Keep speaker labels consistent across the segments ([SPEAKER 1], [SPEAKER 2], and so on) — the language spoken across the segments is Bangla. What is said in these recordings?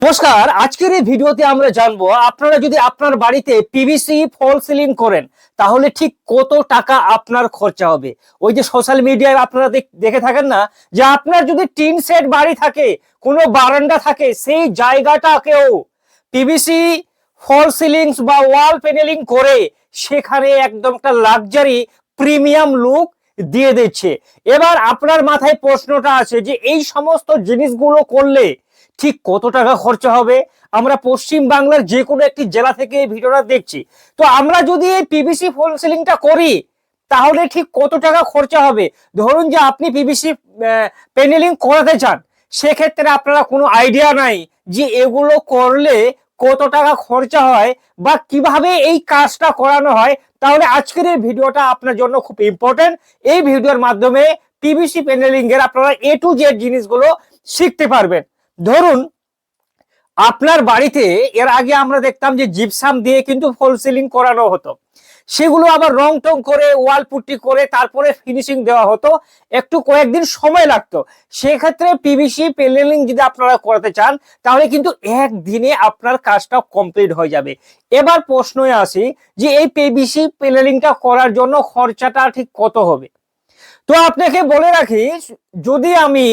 [SPEAKER 1] নমস্কার, আজকের এই ভিডিওতে আমরা জানবো আপনারা যদি আপনার বাড়িতে পিভিসি ফল সিলিং করেন তাহলে ঠিক কত টাকা আপনার খরচা হবে। ওই যে সোশ্যাল মিডিয়ায় আপনারা দেখে থাকেন না যে আপনার যদি টিন সেট বাড়ি থাকে, কোনো বারান্দা থাকে, সেই জায়গাটাকেও পিভিসি ফল সিলিং বা ওয়াল প্যানেলিং করে সেখানে একদম একটা লাক্সারি প্রিমিয়াম লুক দিয়ে দিচ্ছে। এবার আপনার মাথায় প্রশ্নটা আছে যে এই সমস্ত জিনিসগুলো করলে ঠিক কত টাকা খরচা হবে। আমরা পশ্চিম বাংলার যে কোনো একটি জেলা থেকে এই ভিডিওটা দেখছি, তো আমরা যদি এই পিভিসি ফল সিলিংটা করি তাহলে ঠিক কত টাকা খরচা হবে। ধরুন যে আপনি পিভিসি প্যানেলিং করাতে চান, সেক্ষেত্রে আপনারা কোনো আইডিয়া নাই যে এগুলো করলে কত টাকা খরচা হয় বা কিভাবে এই কাজটা করানো হয়, তাহলে আজকের এই ভিডিওটা আপনার জন্য খুব ইম্পর্টেন্ট। এই ভিডিওর মাধ্যমে পিভিসি প্যানেলিং এর আপনারা এ টু জেড জিনিসগুলো শিখতে পারবেন। ধরুন আপনার বাড়িতে এর আগে আমরা দেখতাম যে জিপসাম দিয়ে কিন্তু ফল সিলিং করানো হতো, সেগুলো আবার রং টং করে ওয়াল পুট্টি করে তারপরে ফিনিশিং দেওয়া হতো, একটু কয়েকদিন সময় লাগতো। সেক্ষেত্রে পিভিসি প্যানেলিং যদি আপনারা করাতে চান তাহলে কিন্তু একদিনে আপনার কাজটা কমপ্লিট হয়ে যাবে। এবার প্রশ্নে আসি যে এই পিভিসি প্যানেলিংটা করার জন্য খরচাটা ঠিক কত হবে। তো আপনাকে বলে রাখি, যদি আমি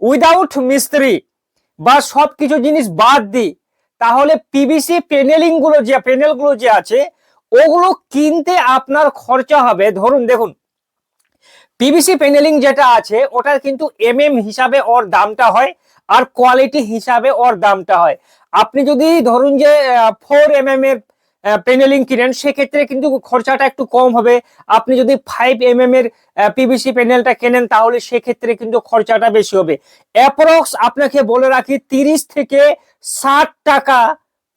[SPEAKER 1] উইদাউট মিস্ত্রি বা সবকিছু জিনিস বাদ দিই তাহলে পিভিসি প্যানেলগুলো যে আছে ওগুলো কিনতে আপনার খরচা হবে। ধরুন দেখুন, পিভিসি প্যানেলিং যেটা আছে ওটার কিন্তু হিসাবে ওর দামটা হয় আর কোয়ালিটি হিসাবে ওর দামটা হয়। আপনি যদি ধরুন যে 4 এর প্যানেলিং কিনেন সেক্ষেত্রে কিন্তু খরচাটা একটু কম হবে। আপনি যদি 5 এর পিভিসি প্যানেলটা কেনেন তাহলে সেক্ষেত্রে কিন্তু খরচাটা বেশি হবে। অ্যাপ্রক্স আপনাকে বলে রাখি 30 থেকে 60 টাকা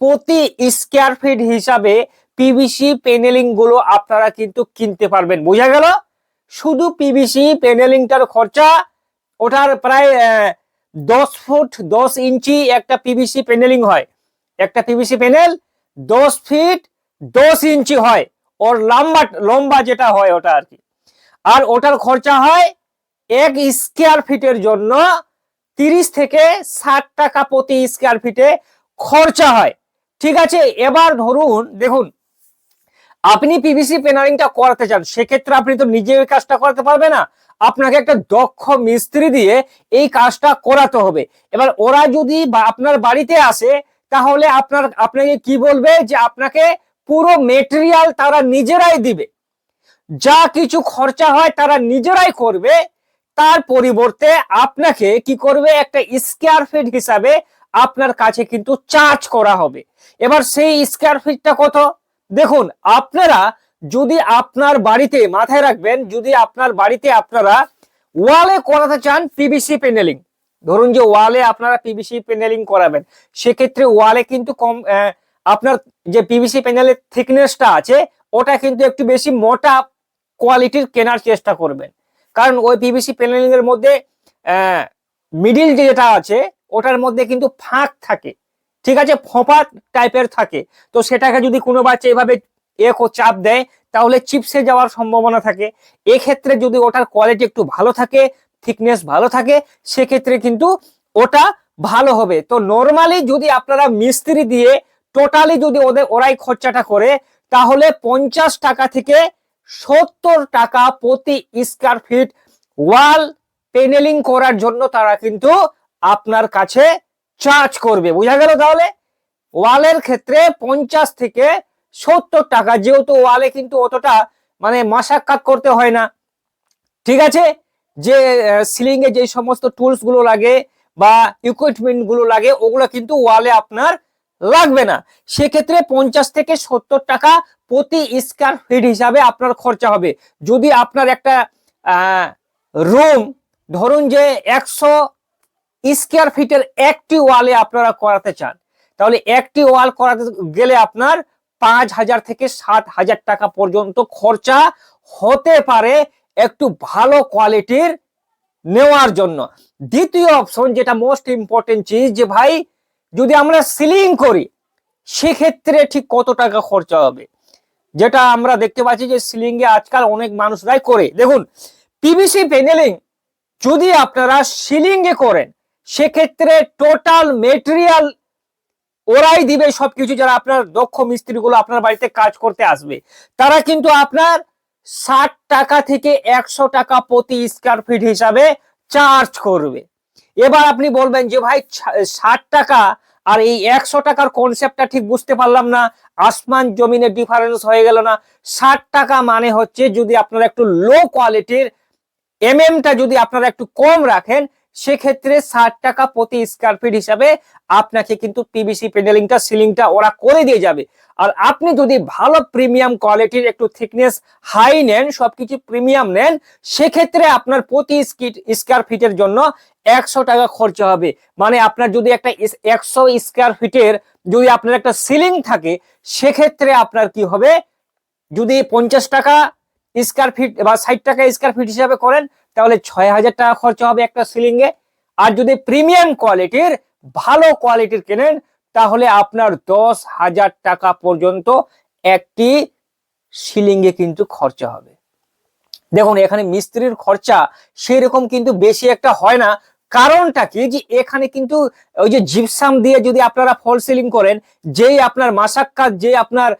[SPEAKER 1] প্রতি স্কয়ার ফিট হিসাবে পিভিসি প্যানেলিং গুলো আপনারা কিন্তু কিনতে পারবেন। বোঝা গেল? শুধু পিভিসি প্যানেলিংটার খরচা ওটার প্রায় 10 ফুট 10 ইঞ্চি একটা পিভিসি প্যানেলিং হয়। একটা পিভিসি প্যানেল 10 ফিট 10 ইঞ্চি হয়, ওর লম্বা যেটা হয় ওটা আর কি। আর ওটার খরচা হয় 1 স্কয়ার ফিটের জন্য 30 থেকে 60 টাকা প্রতি স্কয়ার ফিটে খরচা হয়। ঠিক আছে, এবার ধরুন দেখুন আপনি পিভিসি প্যানেলিংটা করাতে চান, সেক্ষেত্রে আপনি তো নিজে ওই কাজটা করাতে পারবে না, আপনাকে একটা দক্ষ মিস্ত্রি দিয়ে এই কাজটা করাতে হবে। এবার ওরা যদি আপনার বাড়িতে আসে তাহলে আপনাকে কি বলবে যে আপনাকে পুরো মেটেরিয়াল তারা নিজেরাই দিবে, যা কিছু খরচা হয় তারা নিজেরাই করবে। তার পরিবর্তে আপনাকে কি করবে, একটা স্কয়ার ফিট হিসাবে আপনার কাছে কিন্তু চার্জ করা হবে। এবার সেই স্কয়ার ফিটটা কত দেখুন, আপনারা যদি আপনার বাড়িতে মাথায় রাখবেন, যদি আপনার বাড়িতে আপনারা ওয়ালে করাতে চান পিভিসি প্যানেলিং, ধরুন যে ওয়ালে আপনারা পিভিসি প্যানেলিং করাবেন, সেক্ষেত্রে ওয়ালে কিন্তু কম আপনার যে পিভিসি প্যানেলের থিকনেসটা আছে ওটা কিন্তু একটু বেশি মোটা কোয়ালিটির কেনার চেষ্টা করবেন। কারণ ওই পিভিসি প্যানেলিং এর মধ্যে মিডিল যেটা আছে ওটার মধ্যে কিন্তু ফাঁক থাকে, ঠিক আছে, ফোঁপা টাইপের থাকে। তো সেটাকে যদি কোনো বাচ্চা এভাবে চাপ দেয় তাহলে চিপসে যাওয়ার সম্ভাবনা থাকে। এক্ষেত্রে যদি ওটার কোয়ালিটি একটু ভালো থাকে, থিকনেস ভালো থাকে, সেক্ষেত্রে কিন্তু ওটা ভালো হবে। তো নর্মালি যদি আপনারা মিস্ত্রি দিয়ে টোটালি যদি ওরাই খরচাটা করে তাহলে 50 টাকা থেকে 70 টাকা প্রতি স্কয়ার ফিট ওয়াল প্যানেলিং করার জন্য তারা কিন্তু আপনার কাছে চার্জ করবে। বোঝা গেল? তাহলে ওয়ালের ক্ষেত্রে 50 থেকে 70 টাকা, যেহেতু ওয়ালে কিন্তু অতটা মানে মাশাক্কাত করতে হয় না, ঠিক আছে, যে সিলিং এ যে সমস্ত টুলস গুলো লাগে বা ইকুইপমেন্ট গুলো লাগে ওগুলো কিন্তু ওয়ালে আপনার লাগবে না। সেক্ষেত্রে 50 থেকে 70 টাকা প্রতি স্কয়ার ফিট হিসাবে আপনার খরচা হবে। যদি আপনার একটা রুম ধরুন যে 100 স্কয়ার ফিটের একটি ওয়ালে আপনারা করাতে চান তাহলে একটি ওয়াল করাতে গেলে আপনার 5,000 থেকে 7,000 টাকা পর্যন্ত খরচা হতে পারে একটু ভালো কোয়ালিটির নেওয়ার জন্য। দ্বিতীয় অপশন যেটা মোস্ট ইম্পর্টেন্ট চিজ, যে ভাই যদি আমরা সিলিং করি সেক্ষেত্রে ঠিক কত টাকা খরচা হবে। যেটা আমরা দেখতে পাচ্ছি যে সিলিং এ আজকাল অনেক মানুষরাই করে। দেখুন পিভিসি প্যানেলিং যদি আপনারা সিলিং এ করেন সেক্ষেত্রে টোটাল মেটেরিয়াল ওরাই দিবে সবকিছু। যারা আপনার দক্ষ মিস্ত্রিগুলো আপনার বাড়িতে কাজ করতে আসবে, তারা কিন্তু আপনার 60 টাকা থেকে 100 টাকা প্রতি স্কয়ার ফিট হিসাবে চার্জ করবে। এবার আপনি বলবেন যে ভাই 60 টাকা আর এই 100 টাকার কনসেপ্টটা ঠিক বুঝতে পারলাম না, আসমান জমিনের ডিফারেন্স হয়ে গেল না। 60 টাকা মানে হচ্ছে যদি আপনারা একটু লো কোয়ালিটির এমএমটা যদি আপনারা একটু কম রাখেন, সেক্ষেত্রে 60 টাকা প্রতি স্কয়ার ফিট হিসাবে আপনাকে কিন্তু পিভিসি প্যানেলিংটা সিলিংটা ওরা করে দিয়ে যাবে। আর আপনি যদি ভালো প্রিমিয়াম কোয়ালিটির একটু থিকনেস হাই নেন, সবকিছু প্রিমিয়াম নেন, সেক্ষেত্রে আপনার প্রতি স্কয়ার ফিটের জন্য 100 টাকা খরচা হবে। মানে আপনার যদি একটা 100 স্কয়ার ফিটের যদি আপনার একটা সিলিং থাকে, সেক্ষেত্রে আপনার কি হবে, যদি 50 টাকা স্কয়ার ফিট বা 60 টাকা স্কয়ার ফিট হিসাবে করেন, তাহলে 6000 টাকা খরচা হবে একটা সিলিং এ। আর যদি প্রিমিয়াম কোয়ালিটির ভালো কোয়ালিটির কেনেন, তাহলে আপনার 10,000 টাকা পর্যন্ত একটি সিলিং এ কিন্তু খরচা হবে। দেখুন এখানে মিস্ত্রির খরচা সেরকম কিন্তু বেশি একটা হয় না। কারণটা কি, যে এখানে কিন্তু ওই যে জিপসাম দিয়ে যদি আপনারা ফল সিলিং করেন, যেই আপনার মাসাক্কাত, যে আপনার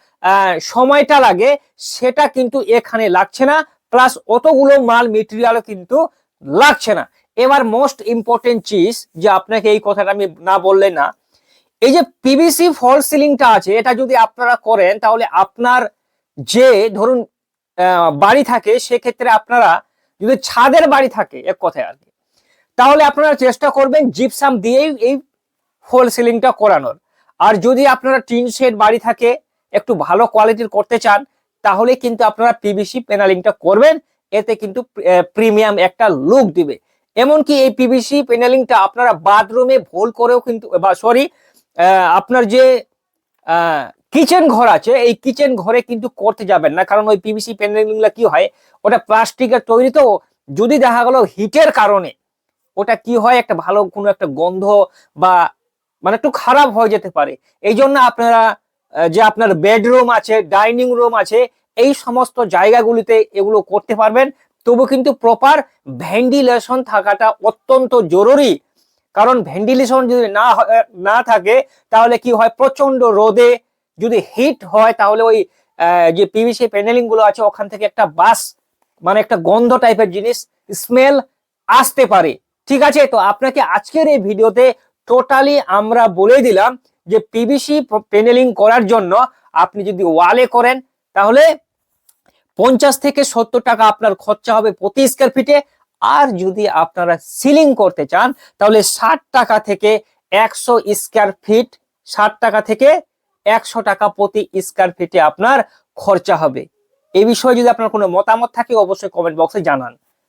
[SPEAKER 1] সময়টা লাগে, সেটা কিন্তু এখানে লাগছে না, প্লাস অতগুলো মাল মেটেরিয়ালও কিন্তু লাগছে না। এবার মোস্ট ইম্পর্টেন্ট চিজ, যে আপনাকে এই কথাটা আমি না বললে না, এই যে পিভিসি ফল সিলিংটা আছে, এটা যদি আপনারা করেন, তাহলে আপনার যে ধরুন বাড়ি থাকে, সেক্ষেত্রে আপনারা যদি ছাদের বাড়ি থাকে এক কথায় আর কি, তাহলে আপনারা চেষ্টা করবেন জিপসাম দিয়েই এই ফল সিলিংটা করানোর। আর যদি আপনারা টিন শেড বাড়ি থাকে, একটু ভালো কোয়ালিটির করতে চান, তাহলে কিন্তু আপনারা পিভিসি প্যানেলিংটা করবেন। এতে কিন্তু প্রিমিয়াম একটা লুক দিবে। এমনকি এই পিভিসি প্যানেলিংটা আপনারা বাথরুমে ভুল করেও কিন্তু, বা সরি, আপনার যে কিচেন ঘর আছে, এই কিচেন ঘরে কিন্তু করতে যাবেন না। কারণ ওই পিভিসি প্যানেলগুলো কি হয়, ওটা প্লাস্টিকের তৈরি, তো যদি দেখা গেল হিটের কারণে ওটা কি হয়, একটা ভালো কোনো একটা গন্ধ বা মানে একটু খারাপ হয়ে যেতে পারে। এই জন্য আপনারা যে আপনার বেডরুম আছে, ডাইনিং রুম আছে, এই সমস্ত জায়গাগুলিতে এগুলো করতে পারবেন। তবু কিন্তু প্রপার ভেন্টিলেশন থাকাটা অত্যন্ত জরুরি। কারণ ভেন্টিলেশন যদি না থাকে, তাহলে কি হয়, প্রচন্ড রোদে যদি হিট হয়, তাহলে ওই যে পিভিসি প্যানেলিং গুলো আছে, ওখান থেকে একটা বাস মানে একটা গন্ধ টাইপের জিনিস, স্মেল আসতে পারে। ঠিক আছে, তো আপনাকে আজকের এই ভিডিওতে টোটালি আমরা বলে দিলাম যে পিভিসি প্যানেলিং করার জন্য আপনি যদি ওয়ালে করেন, তাহলে 50 থেকে 70 টাকা আপনার খরচা হবে প্রতি স্কয়ার ফিটে। আর যদি আপনারা সিলিং করতে চান, তাহলে 60 টাকা থেকে 100 স্কয়ার ফিট, 60 টাকা থেকে 100 টাকা প্রতি স্কয়ার ফিটে আপনার খরচা হবে। এই বিষয়ে যদি আপনার কোনো মতামত থাকে, অবশ্যই কমেন্ট বক্সে জানান।